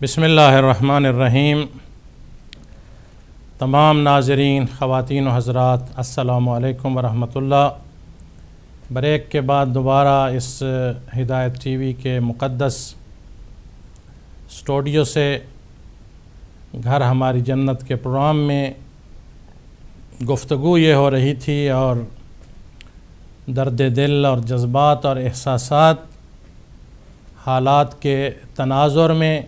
بسم اللہ الرحمن الرحیم۔ تمام ناظرین، خواتین و حضرات، السلام علیکم ورحمۃ اللہ۔ بریک کے بعد دوبارہ اس ہدایت ٹی وی کے مقدس اسٹوڈیو سے گھر ہماری جنت کے پروگرام میں گفتگو یہ ہو رہی تھی اور درد دل اور جذبات اور احساسات، حالات کے تناظر میں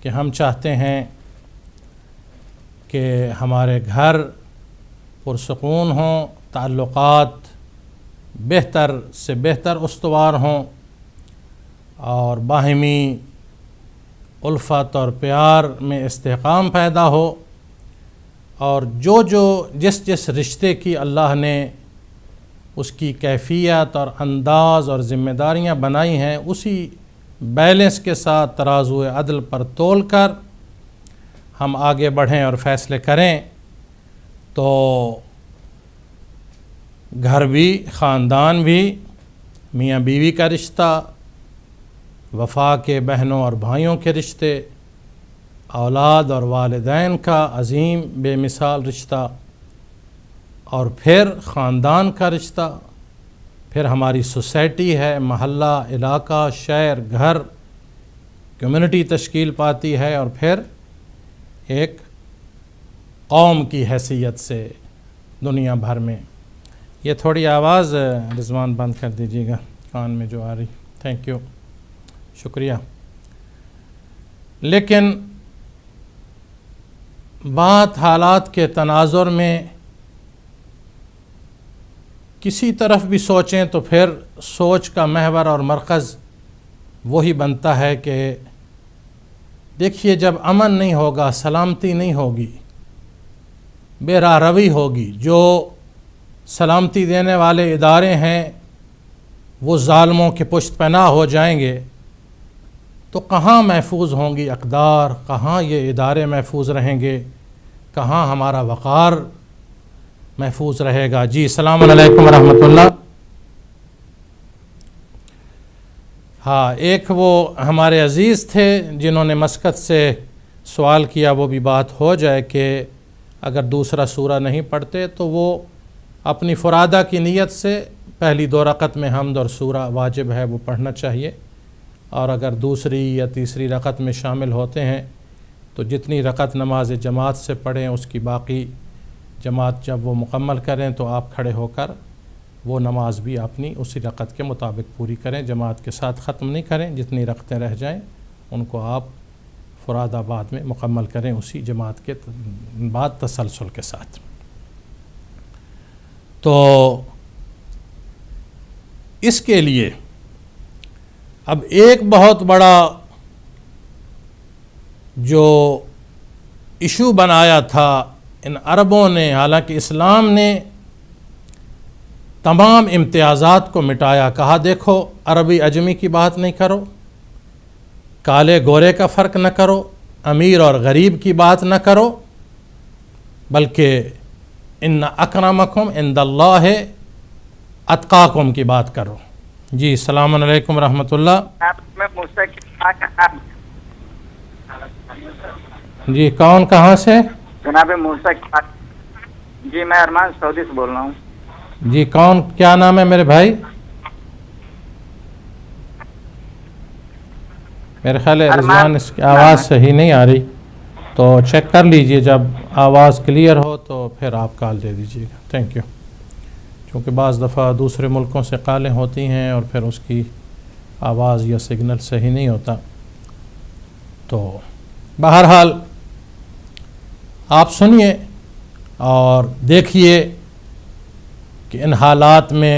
کہ ہم چاہتے ہیں کہ ہمارے گھر پرسکون ہوں، تعلقات بہتر سے بہتر استوار ہوں اور باہمی الفت اور پیار میں استحکام پیدا ہو، اور جس رشتے کی اللہ نے اس کی کیفیت اور انداز اور ذمہ داریاں بنائی ہیں، اسی بیلنس کے ساتھ ترازو عدل پر تول کر ہم آگے بڑھیں اور فیصلے کریں تو گھر بھی، خاندان بھی، میاں بیوی کا رشتہ، وفا کے بہنوں اور بھائیوں کے رشتے، اولاد اور والدین کا عظیم بے مثال رشتہ، اور پھر خاندان کا رشتہ، پھر ہماری سوسائٹی ہے، محلہ، علاقہ، شہر، گھر، کمیونٹی تشکیل پاتی ہے، اور پھر ایک قوم کی حیثیت سے دنیا بھر میں۔ یہ تھوڑی آواز رضوان بند کر دیجیے گا کان میں جو آ رہی، تھینک یو، شکریہ۔ لیکن بات حالات کے تناظر میں کسی طرف بھی سوچیں تو پھر سوچ کا محور اور مرکز وہی بنتا ہے کہ دیکھیے، جب امن نہیں ہوگا، سلامتی نہیں ہوگی، بے راہ روی ہوگی، جو سلامتی دینے والے ادارے ہیں وہ ظالموں کے پشت پناہ ہو جائیں گے، تو کہاں محفوظ ہوں گی اقدار، کہاں یہ ادارے محفوظ رہیں گے، کہاں ہمارا وقار محفوظ رہے گا۔ جی السلام علیکم ورحمۃ اللہ۔ ہاں، ایک وہ ہمارے عزیز تھے جنہوں نے مسقط سے سوال کیا، وہ بھی بات ہو جائے کہ اگر دوسرا سورہ نہیں پڑھتے تو وہ اپنی فرادہ کی نیت سے پہلی 2 رکعت میں حمد اور سورہ واجب ہے وہ پڑھنا چاہیے، اور اگر دوسری یا تیسری رکعت میں شامل ہوتے ہیں تو جتنی رکعت نماز جماعت سے پڑھیں اس کی باقی جماعت جب وہ مکمل کریں تو آپ کھڑے ہو کر وہ نماز بھی اپنی اسی رکعت کے مطابق پوری کریں، جماعت کے ساتھ ختم نہیں کریں، جتنی رکعتیں رہ جائیں ان کو آپ فراد آباد میں مکمل کریں اسی جماعت کے بعد تسلسل کے ساتھ۔ تو اس کے لیے اب ایک بہت بڑا جو ایشو بنایا تھا ان عربوں نے، حالانکہ اسلام نے تمام امتیازات کو مٹایا، کہا دیکھو عربی اجمی کی بات نہیں کرو، کالے گورے کا فرق نہ کرو، امیر اور غریب کی بات نہ کرو، بلکہ ان اکرمکم عند اللہ اتقاکم کی بات کرو۔ جی السلام علیکم ورحمۃ اللہ۔ جی کون کہاں سے؟ جناب موسیٰ، جی میں ارمان سعودی سے بول رہا ہوں۔ جی کون، کیا نام ہے میرے بھائی؟ میرے خیال ہے رضوان، اس کی آواز صحیح نہیں آ رہی، تو چیک کر لیجئے، جب آواز کلیئر ہو تو پھر آپ کال دے دیجئے گا، تھینک یو۔ چونکہ بعض دفعہ دوسرے ملکوں سے کالیں ہوتی ہیں اور پھر اس کی آواز یا سگنل صحیح نہیں ہوتا، تو بہرحال آپ سنیے اور دیکھیے کہ ان حالات میں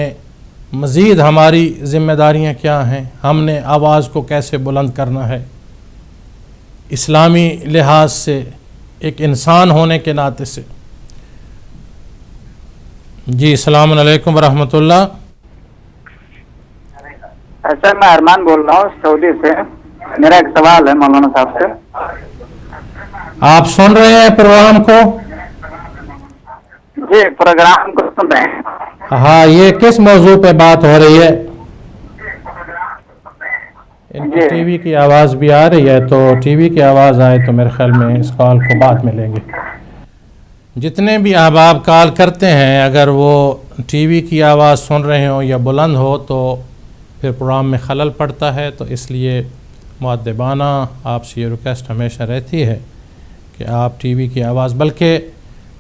مزید ہماری ذمہ داریاں کیا ہیں، ہم نے آواز کو کیسے بلند کرنا ہے اسلامی لحاظ سے، ایک انسان ہونے کے ناطے سے۔ جی السلام علیکم ورحمۃ اللہ۔ سر میں ارمان بول رہا ہوں سعودی سے، میرا ایک سوال ہے مولانا صاحب سے۔ آپ سن رہے ہیں پروگرام کو؟ جی پروگرام کو سن رہے ہیں۔ ہاں، یہ کس موضوع پہ بات ہو رہی ہے؟ ان کی ٹی وی کی آواز بھی آ رہی ہے، تو ٹی وی کی آواز آئے تو میرے خیال میں اس کال کو بعد میں لیں گے۔ جتنے بھی احباب کال کرتے ہیں اگر وہ ٹی وی کی آواز سن رہے ہوں یا بلند ہو تو پھر پروگرام میں خلل پڑتا ہے، تو اس لیے مؤدبانہ آپ سے یہ ریکویسٹ ہمیشہ رہتی ہے کہ آپ ٹی وی کی آواز، بلکہ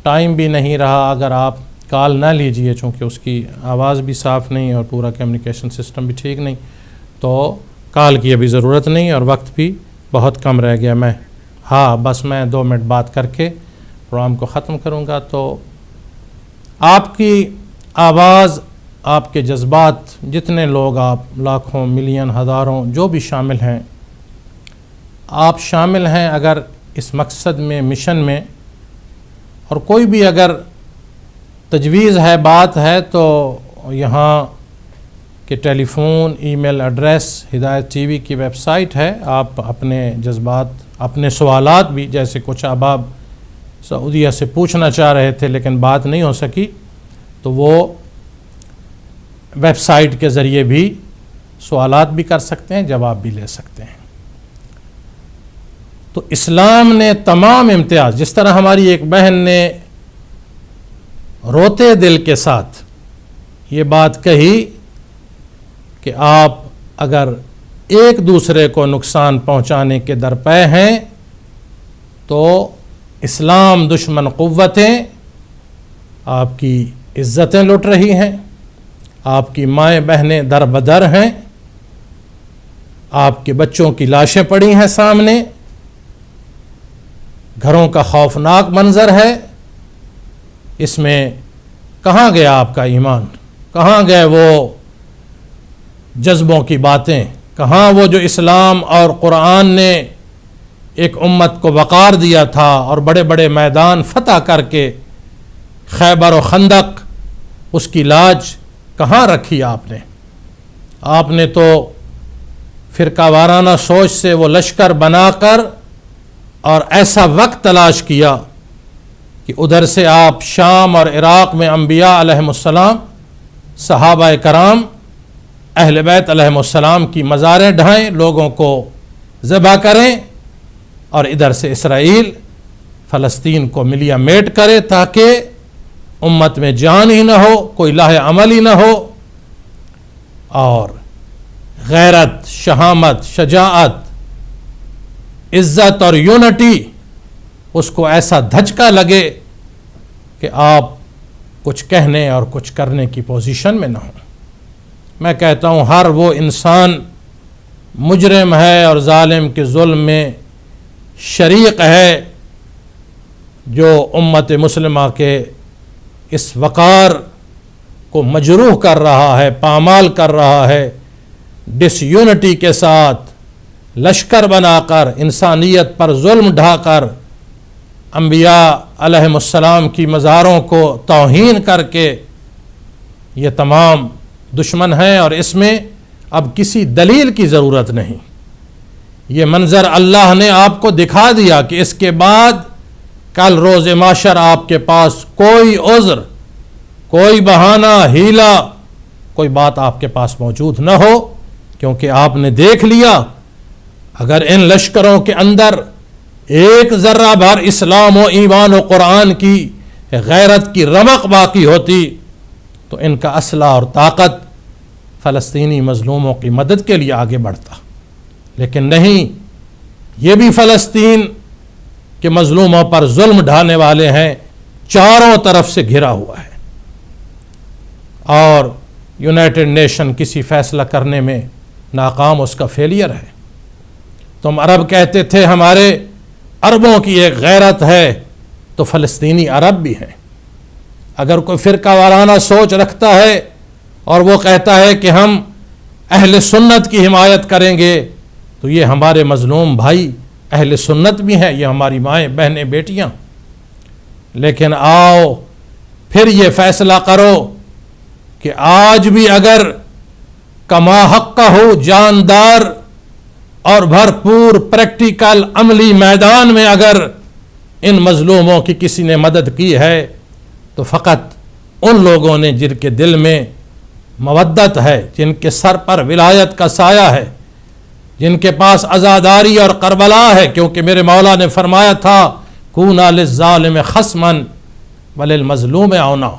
ٹائم بھی نہیں رہا، اگر آپ کال نہ لیجئے چونکہ اس کی آواز بھی صاف نہیں اور پورا کمیونیکیشن سسٹم بھی ٹھیک نہیں، تو کال کی ابھی ضرورت نہیں اور وقت بھی بہت کم رہ گیا۔ بس میں 2 منٹ بات کر کے پروگرام کو ختم کروں گا۔ تو آپ کی آواز، آپ کے جذبات، جتنے لوگ آپ لاکھوں ملین ہزاروں جو بھی شامل ہیں، آپ شامل ہیں اگر اس مقصد میں، مشن میں، اور کوئی بھی اگر تجویز ہے، بات ہے، تو یہاں کہ ٹیلی فون، ای میل ایڈریس، ہدایت ٹی وی کی ویب سائٹ ہے، آپ اپنے جذبات، اپنے سوالات بھی، جیسے کچھ احباب سعودیہ سے پوچھنا چاہ رہے تھے لیکن بات نہیں ہو سکی، تو وہ ویب سائٹ کے ذریعے بھی سوالات بھی کر سکتے ہیں، جواب بھی لے سکتے ہیں۔ تو اسلام نے تمام امتیاز، جس طرح ہماری ایک بہن نے روتے دل کے ساتھ یہ بات کہی کہ آپ اگر ایک دوسرے کو نقصان پہنچانے کے درپے ہیں تو اسلام دشمن قوتیں آپ کی عزتیں لٹ رہی ہیں، آپ کی مائیں بہنیں در بدر ہیں، آپ کے بچوں کی لاشیں پڑی ہیں سامنے، گھروں کا خوفناک منظر ہے۔ اس میں کہاں گیا آپ کا ایمان؟ کہاں گئے وہ جذبوں کی باتیں؟ کہاں وہ جو اسلام اور قرآن نے ایک امت کو وقار دیا تھا اور بڑے بڑے میدان فتح کر کے خیبر و خندق، اس کی لاج کہاں رکھی آپ نے؟ آپ نے تو فرقہ وارانہ سوچ سے وہ لشکر بنا کر اور ایسا وقت تلاش کیا کہ ادھر سے آپ شام اور عراق میں انبیاء علیہم السلام، صحابہ کرام، اہل بیت علیہم السلام کی مزاریں ڈھائیں، لوگوں کو ذبح کریں، اور ادھر سے اسرائیل فلسطین کو ملیا میٹ کرے تاکہ امت میں جان ہی نہ ہو، کوئی لاہ عمل ہی نہ ہو، اور غیرت، شہامت، شجاعت، عزت اور یونٹی اس کو ایسا دھچکا لگے کہ آپ کچھ کہنے اور کچھ کرنے کی پوزیشن میں نہ ہوں۔ میں کہتا ہوں ہر وہ انسان مجرم ہے اور ظالم کے ظلم میں شریک ہے جو امت مسلمہ کے اس وقار کو مجروح کر رہا ہے، پامال کر رہا ہے، ڈس یونٹی کے ساتھ لشکر بنا کر، انسانیت پر ظلم ڈھا کر، انبیاء علیہم السلام کی مزاروں کو توہین کر کے، یہ تمام دشمن ہیں، اور اس میں اب کسی دلیل کی ضرورت نہیں۔ یہ منظر اللہ نے آپ کو دکھا دیا کہ اس کے بعد کل روز محشر آپ کے پاس کوئی عذر، کوئی بہانہ، ہیلا، کوئی بات آپ کے پاس موجود نہ ہو، کیونکہ آپ نے دیکھ لیا اگر ان لشکروں کے اندر ایک ذرہ بھر اسلام و ایمان و قرآن کی غیرت کی رمق باقی ہوتی تو ان کا اسلحہ اور طاقت فلسطینی مظلوموں کی مدد کے لیے آگے بڑھتا، لیکن نہیں، یہ بھی فلسطین کے مظلوموں پر ظلم ڈھانے والے ہیں، چاروں طرف سے گھرا ہوا ہے، اور یونائٹڈ نیشن کسی فیصلہ کرنے میں ناکام، اس کا فیلئر ہے۔ تم عرب کہتے تھے ہمارے عربوں کی ایک غیرت ہے، تو فلسطینی عرب بھی ہیں۔ اگر کوئی فرقہ وارانہ سوچ رکھتا ہے اور وہ کہتا ہے کہ ہم اہل سنت کی حمایت کریں گے، تو یہ ہمارے مظلوم بھائی اہل سنت بھی ہیں، یہ ہماری مائیں بہنیں بیٹیاں۔ لیکن آؤ پھر یہ فیصلہ کرو کہ آج بھی اگر کما حق کا ہو، جاندار اور بھرپور پریکٹیکل عملی میدان میں اگر ان مظلوموں کی کسی نے مدد کی ہے تو فقط ان لوگوں نے جن کے دل میں مودت ہے، جن کے سر پر ولایت کا سایہ ہے، جن کے پاس عزاداری اور کربلا ہے، کیونکہ میرے مولا نے فرمایا تھا کونا للظالم خصما وللمظلوم عونا،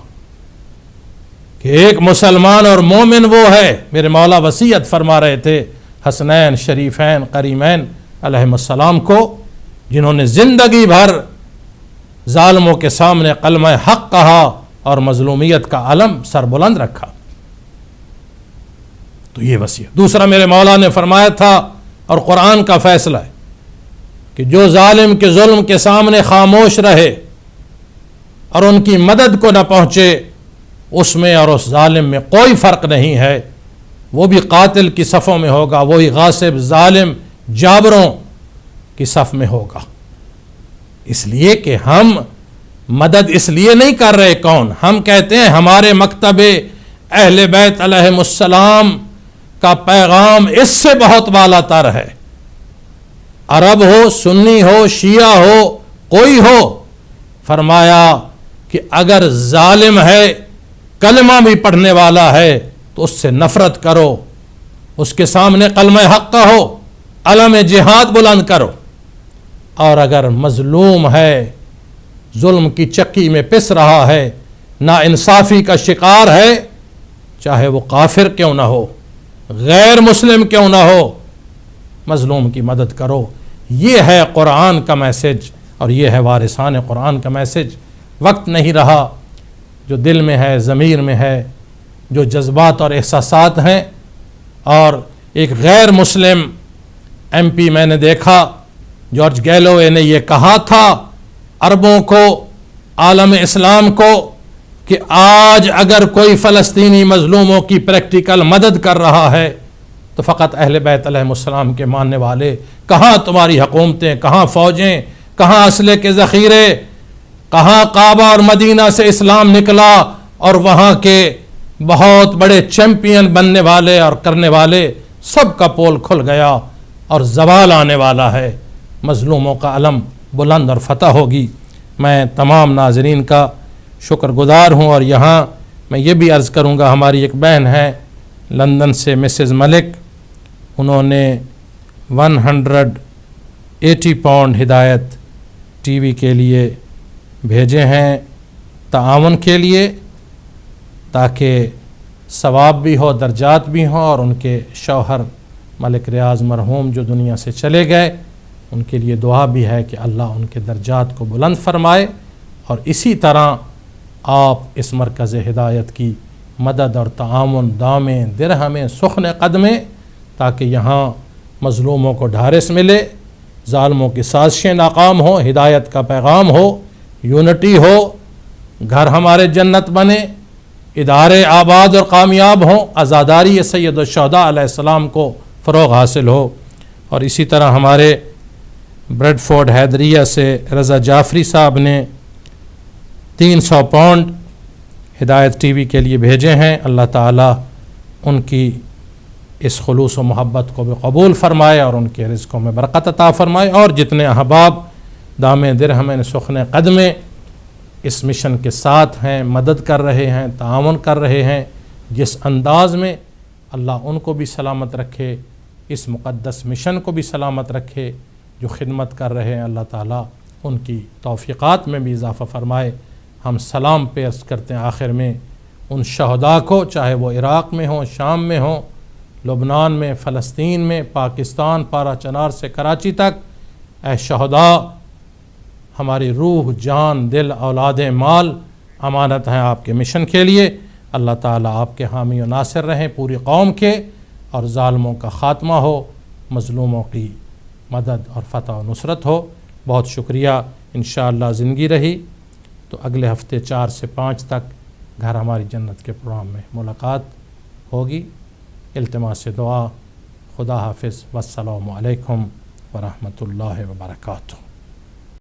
کہ ایک مسلمان اور مومن وہ ہے، میرے مولا وصیت فرما رہے تھے حسنین شریفین قریمین علیہم السلام کو، جنہوں نے زندگی بھر ظالموں کے سامنے کلمہ حق کہا اور مظلومیت کا علم سر بلند رکھا۔ تو یہ وصیت۔ دوسرا میرے مولا نے فرمایا تھا، اور قرآن کا فیصلہ ہے، کہ جو ظالم کے ظلم کے سامنے خاموش رہے اور ان کی مدد کو نہ پہنچے، اس میں اور اس ظالم میں کوئی فرق نہیں ہے، وہ بھی قاتل کی صفوں میں ہوگا، وہی غاصب ظالم جابروں کی صف میں ہوگا۔ اس لیے کہ ہم مدد اس لیے نہیں کر رہے، کون؟ ہم کہتے ہیں ہمارے مکتب اہل بیت علیہم السلام کا پیغام اس سے بہت بالا تر ہے، عرب ہو، سنی ہو، شیعہ ہو، کوئی ہو، فرمایا کہ اگر ظالم ہے، کلمہ بھی پڑھنے والا ہے، تو اس سے نفرت کرو، اس کے سامنے کلمہ حق کہو، علم جہاد بلند کرو، اور اگر مظلوم ہے، ظلم کی چکی میں پس رہا ہے، ناانصافی کا شکار ہے، چاہے وہ کافر کیوں نہ ہو، غیر مسلم کیوں نہ ہو، مظلوم کی مدد کرو۔ یہ ہے قرآن کا میسج، اور یہ ہے وارثان قرآن کا میسج۔ وقت نہیں رہا، جو دل میں ہے، ضمیر میں ہے، جو جذبات اور احساسات ہیں۔ اور ایک غیر مسلم ایم پی میں نے دیکھا، جارج گیلوے نے یہ کہا تھا عربوں کو، عالم اسلام کو، کہ آج اگر کوئی فلسطینی مظلوموں کی پریکٹیکل مدد کر رہا ہے تو فقط اہل بیت علیہ السلام کے ماننے والے۔ کہاں تمہاری حکومتیں، کہاں فوجیں، کہاں اسلحے کے ذخیرے، کہاں کعبہ اور مدینہ سے اسلام نکلا اور وہاں کے بہت بڑے چیمپئن بننے والے اور کرنے والے، سب کا پول کھل گیا اور زوال آنے والا ہے۔ مظلوموں کا علم بلند اور فتح ہوگی۔ میں تمام ناظرین کا شکر گزار ہوں، اور یہاں میں یہ بھی عرض کروں گا، ہماری ایک بہن ہے لندن سے، مسز ملک، انہوں نے 180 پاؤنڈ ہدایت ٹی وی کے لیے بھیجے ہیں تعاون کے لیے، تاکہ ثواب بھی ہو، درجات بھی ہوں، اور ان کے شوہر ملک ریاض مرحوم جو دنیا سے چلے گئے، ان کے لیے دعا بھی ہے کہ اللہ ان کے درجات کو بلند فرمائے۔ اور اسی طرح آپ اس مرکز ہدایت کی مدد اور تعاون دامیں درہمیں سخن قدمیں، تاکہ یہاں مظلوموں کو ڈھارس ملے، ظالموں کی سازشیں ناکام ہوں، ہدایت کا پیغام ہو، یونٹی ہو، گھر ہمارے جنت بنے، ادارے آباد اور کامیاب ہوں، عزاداری سید الشہداء علیہ السلام کو فروغ حاصل ہو۔ اور اسی طرح ہمارے بریڈ فورڈ حیدریہ سے رضا جعفری صاحب نے 300 پاؤنڈ ہدایت ٹی وی کے لیے بھیجے ہیں۔ اللہ تعالیٰ ان کی اس خلوص و محبت کو بھی قبول فرمائے اور ان کے رزقوں میں برکت عطا فرمائے، اور جتنے احباب دامِ درہمین سخن قدمیں اس مشن کے ساتھ ہیں، مدد کر رہے ہیں، تعاون کر رہے ہیں، جس انداز میں، اللہ ان کو بھی سلامت رکھے، اس مقدس مشن کو بھی سلامت رکھے جو خدمت کر رہے ہیں۔ اللہ تعالیٰ ان کی توفیقات میں بھی اضافہ فرمائے۔ ہم سلام پیش کرتے ہیں آخر میں ان شہداء کو، چاہے وہ عراق میں ہوں، شام میں ہوں، لبنان میں، فلسطین میں، پاکستان، پارا چنار سے کراچی تک۔ اے شہداء، ہماری روح، جان، دل، اولاد، مال امانت ہیں آپ کے مشن کے لیے۔ اللہ تعالیٰ آپ کے حامی و ناصر رہیں پوری قوم کے، اور ظالموں کا خاتمہ ہو، مظلوموں کی مدد اور فتح و نصرت ہو۔ بہت شکریہ۔ انشاءاللہ زندگی رہی تو اگلے ہفتے 4 سے 5 تک گھر ہماری جنت کے پروگرام میں ملاقات ہوگی۔ التماس دعا۔ خدا حافظ، والسلام علیکم ورحمۃ اللہ وبرکاتہ۔